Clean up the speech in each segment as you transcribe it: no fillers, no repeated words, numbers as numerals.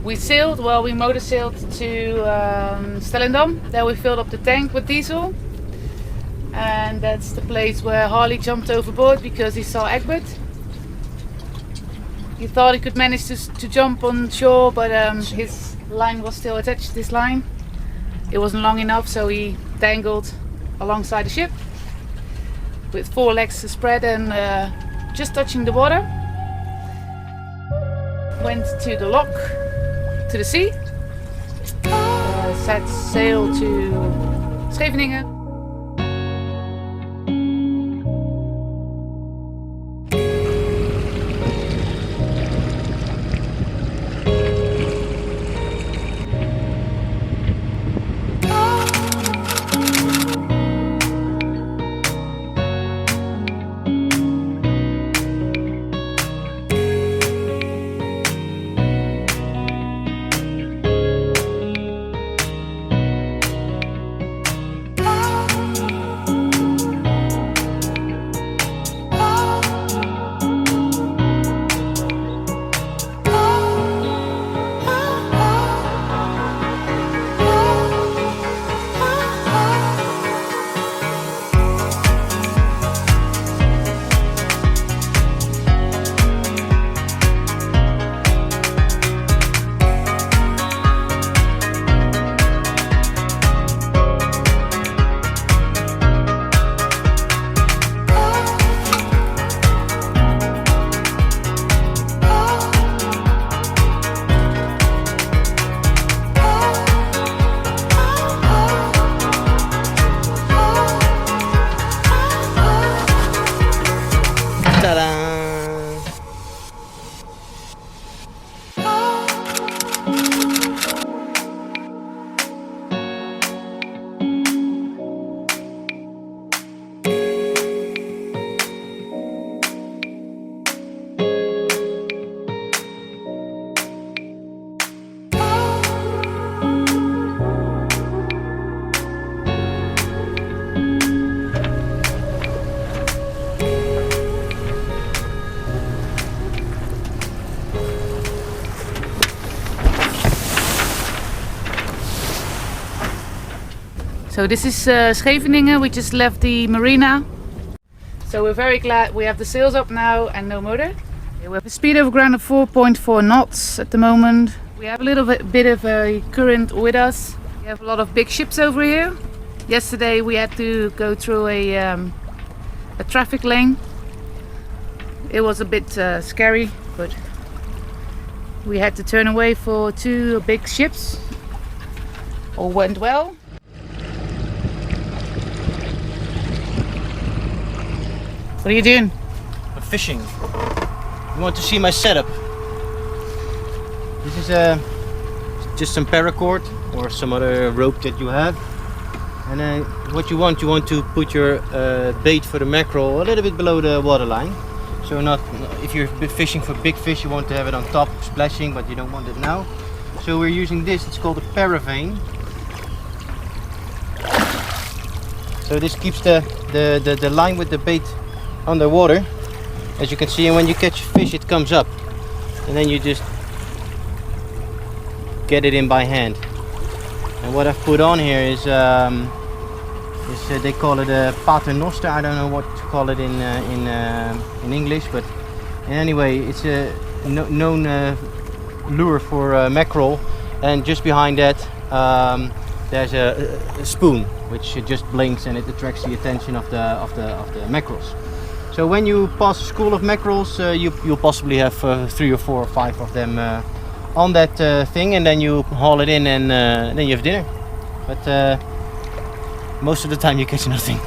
We sailed, well, we motor sailed to Stellendam. There we filled up the tank with diesel. And that's the place where Harley jumped overboard because he saw Egbert. He thought he could manage to jump on shore, but his line was still attached to this line. It wasn't long enough, so he dangled alongside the ship with 4 legs spread and just touching the water. Went to the lock, to the sea, set sail to Scheveningen. So this is Scheveningen. We just left the marina. So we're very glad we have the sails up now and no motor. We have a speed over ground of 4.4 knots at the moment. We have a little bit of a current with us. We have a lot of big ships over here. Yesterday we had to go through a traffic lane. It was a bit scary, but we had to turn away for 2 big ships. All went well. What are you doing? I'm fishing. You want to see my setup? This is just some paracord or some other rope that you have. And what you want to put your bait for the mackerel a little bit below the waterline. So not, if you're fishing for big fish, you want to have it on top, splashing, but you don't want it now. So we're using this, it's called a paravein. So this keeps the line with the bait underwater, as you can see, and when you catch fish it comes up and then you just get it in by hand. And what I've put on here is they call it a paternoster. I don't know what to call it in English, but anyway it's a known lure for mackerel, and just behind that there's a spoon which just blinks and it attracts the attention of the mackerels. So when you pass a school of mackerels, you'll possibly have 3 or 4 or 5 of them on that thing, and then you haul it in and then you have dinner. But most of the time you catch nothing.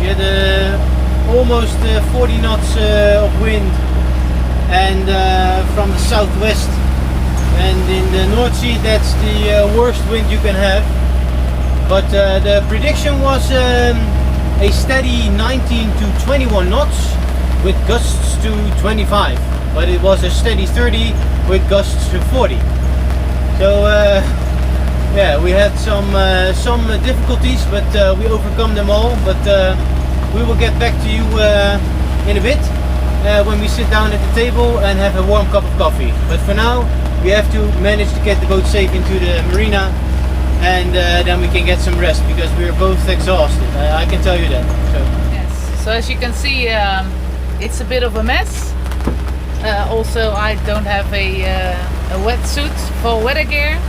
We had almost 40 knots of wind, and from the southwest. And in the North Sea, that's the worst wind you can have. But the prediction was a steady 19 to 21 knots with gusts to 25. But it was a steady 30 with gusts to 40. So yeah, we had some difficulties, but we overcome them all. But we will get back to you in a bit when we sit down at the table and have a warm cup of coffee. But for now, we have to manage to get the boat safe into the marina, and then we can get some rest because we are both exhausted. I can tell you that. So. Yes. So as you can see, it's a bit of a mess. Also, I don't have a wetsuit for weather gear,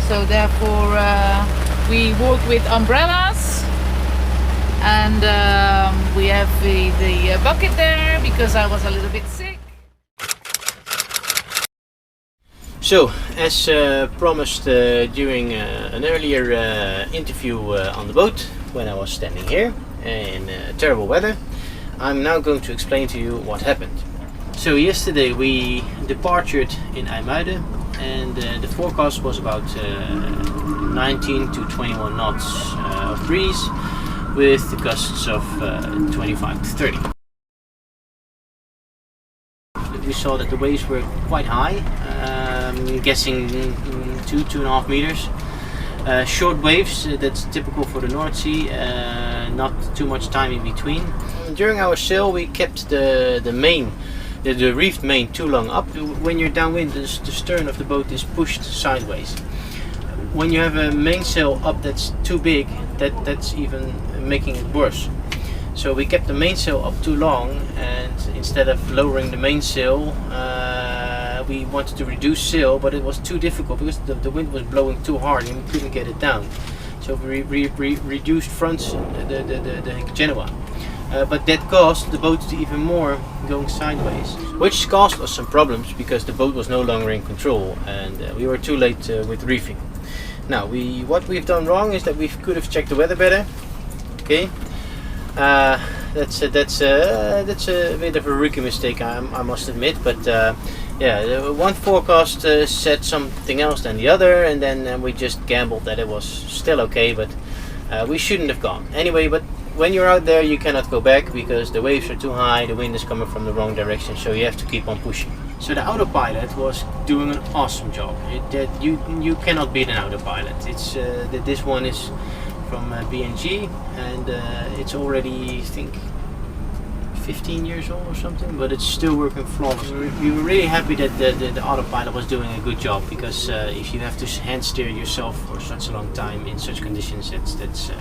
so therefore we work with umbrellas, and we have the bucket there because I was a little bit sick. So, as promised during an earlier interview on the boat, when I was standing here in terrible weather, I'm now going to explain to you what happened. So yesterday we departed in Ijmuiden, and the forecast was about 19 to 21 knots of breeze with the gusts of 25 to 30. We saw that the waves were quite high, guessing 2.5 meters. Short waves, that's typical for the North Sea, not too much time in between. During our sail we kept the reefed main too long up. When you're downwind, the stern of the boat is pushed sideways. When you have a mainsail up that's too big, that's even making it worse. So we kept the mainsail up too long, and instead of lowering the mainsail, we wanted to reduce sail, but it was too difficult because the wind was blowing too hard and we couldn't get it down. So we reduced fronts, the Genoa. But that caused the boat to even more going sideways, which caused us some problems because the boat was no longer in control, and we were too late with reefing. Now, what we've done wrong is that we could have checked the weather better. Okay, that's a bit of a rookie mistake, I must admit. But yeah, one forecast said something else than the other, and then we just gambled that it was still okay, but we shouldn't have gone anyway. But when you're out there, you cannot go back because the waves are too high, the wind is coming from the wrong direction, so you have to keep on pushing. So the autopilot was doing an awesome job. You cannot beat an autopilot. It's this one is from BNG, and it's already, I think, 15 years old or something, but it's still working flawlessly. We were really happy that the autopilot was doing a good job, because if you have to hand steer yourself for such a long time in such conditions, that's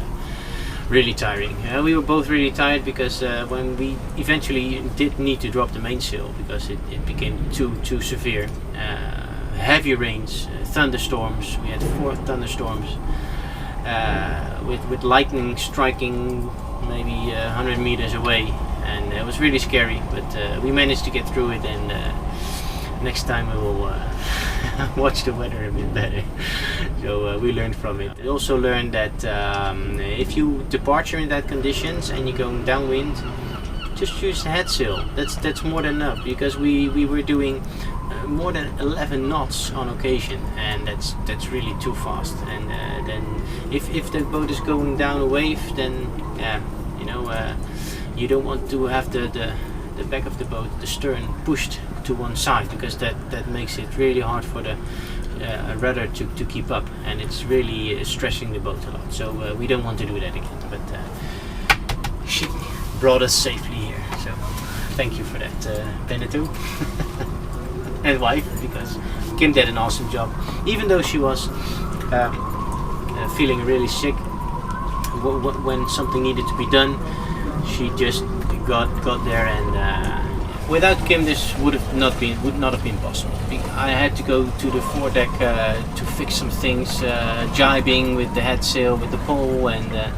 really tiring. We were both really tired because when we eventually did need to drop the mainsail because it became too severe. Heavy rains, thunderstorms. We had 4 thunderstorms with lightning striking maybe 100 meters away, and it was really scary, but we managed to get through it, and next time we will watch the weather a bit better. So we learned from it. We also learned that if you departure in that conditions and you're going downwind, just use the head sail. That's more than enough, because we were doing more than 11 knots on occasion, and that's really too fast. And then if the boat is going down a wave, then you don't want to have the back of the boat, the stern, pushed to one side, because that makes it really hard for the rudder to keep up, and it's really stressing the boat a lot. So we don't want to do that again, but she brought us safely here, so thank you for that, Benito and wife, because Kim did an awesome job. Even though she was feeling really sick, when something needed to be done, she just got there, and without Kim this would not have been possible. I had to go to the foredeck to fix some things, jibing with the head sail, with the pole, and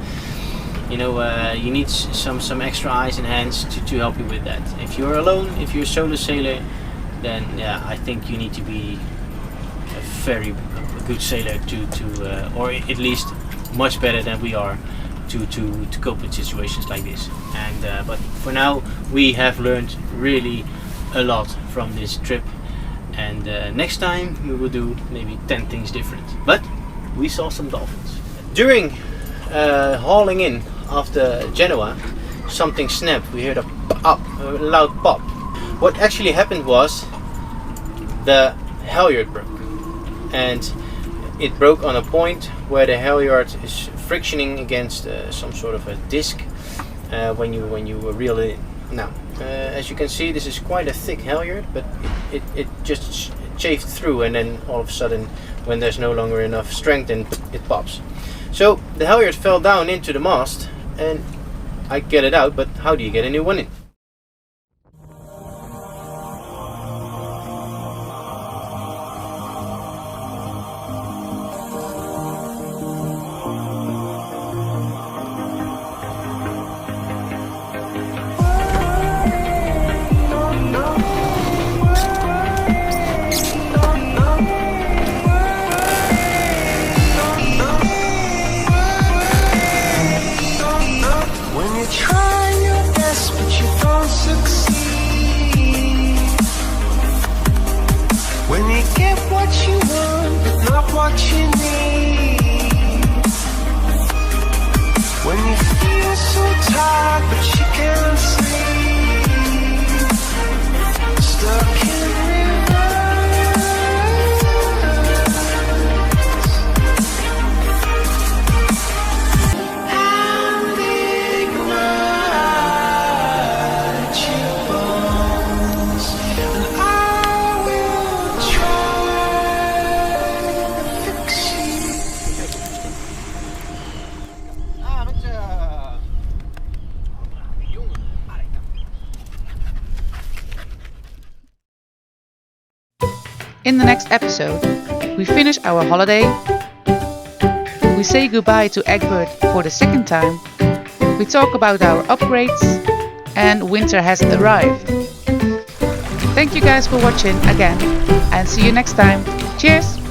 you need some extra eyes and hands to help you with that. If you're alone, if you're a solo sailor, then yeah, I think you need to be a very good sailor to or at least much better than we are, to cope with situations like this. And but for now we have learned really a lot from this trip, and next time we will do maybe 10 things different. But we saw some dolphins. During hauling in after Genoa, something snapped. We heard a loud pop. What actually happened was the halyard broke, and it broke on a point where the halyard is frictioning against some sort of a disc when you reel it in. Now, as you can see, this is quite a thick halyard, but it just chafed through, and then all of a sudden, when there's no longer enough strength, then it pops. So the halyard fell down into the mast, and I get it out, but how do you get a new one in? In the next episode, we finish our holiday, we say goodbye to Egbert for the second time, we talk about our upgrades, and winter has arrived. Thank you guys for watching again, and see you next time. Cheers!